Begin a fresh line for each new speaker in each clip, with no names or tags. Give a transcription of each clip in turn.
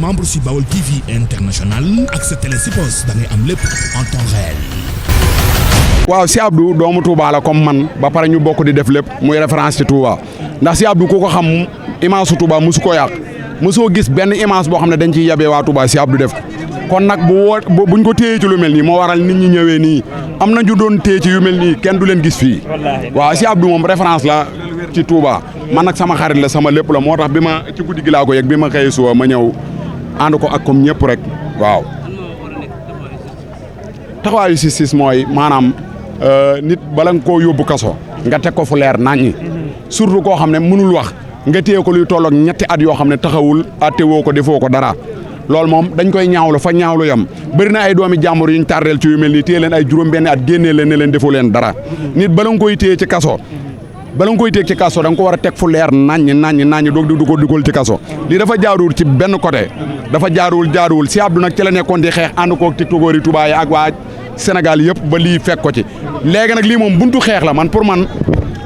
membre si Baol TV International ak sa télé si poste da ngay am lépp en temps réel.
waaw si Abdou doomu Touba la comme man ba pare ñu bokk di def lépp muy référence ci Touba ndax si Abdou ku ko xam image su Touba mosu ko yàq mosoo gis benn image boo xam ne dañ ciy yabee waa Touba si Abdou def kon nag buñ ko téyee ci lu mel nii moo waral nit ñi ñëwee nii am na ñu doon téye ci yu mel nii kenn du leen gis fii waaw si Abdou moom référence la ci Touba man nag sama xarit la sama lépp la moo tax bi ma ci guddi gi laa ko yëg bi ma xëyee suba ma ñëw ànd ko ak comme ñëpp rek waaw taxawaayu justice mooy maanaam nit bala nga koo yóbbu kaso nga teg ko fu leer naññi surtout koo xam ne mënul wax nga téye ko luy tolloog ñetti at yoo xam ne taxawul atte woo ko defoo ko dara loolu moom dañ koy ñaawlu fa ñaawlu yam bëri na ay doomi jàmbur yuñ tardeel ci yu mel nii téye leen ay juróom-benni at génnee leen ne leen defoo leen dara nit bala nga koy téye ci kaso da nga ko war a teg fu leer naññi doog di ko dugal ci kaso lii dafa jaaruwul ci benn côté dafa jaaruwul si Abdou nag ci la nekkoon di xeex ànd koog tiktokeur yi Touba yi ak waa Sénégal yëpp ba lii fekk ko ci léegi nag lii moom buntu xeex la man pour man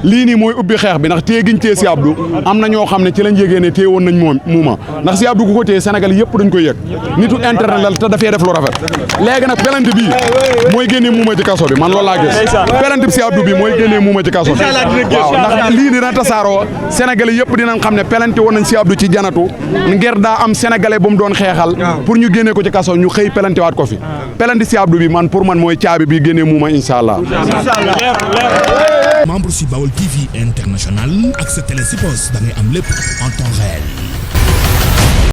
lii nii mooy ubbi xeex bi ndax téye giñ téye si Abdou am na ñoo xam ne ci lañ yégée ne téye woon nañ moom muuma ndax si Abdou ku ko téye Sénégal yëpp dañ koy yëg nitu internet la te dafee def lu rafet léegi nag pelante bii mooy génnee muuma ci kaso bi man loolu laa gis pelante bi si Abdou bi mooy génnee muuma ci kaso bi waaw ndax lii dina tasaaroo Sénégalais yëpp dinañ xam ne pelante woon nañ si Abdou ci janatu ngir daa am Sénégalais bu mu doon xeexal pour ñu génnee ko ci kaso ñu xëy pelante waat ko fi pelante si Abdou bi man pour man mooy caabi bi génnee muuma incha allah
membre si Baol TV International ak sa télé si poste da ngay am lépp en temps réel.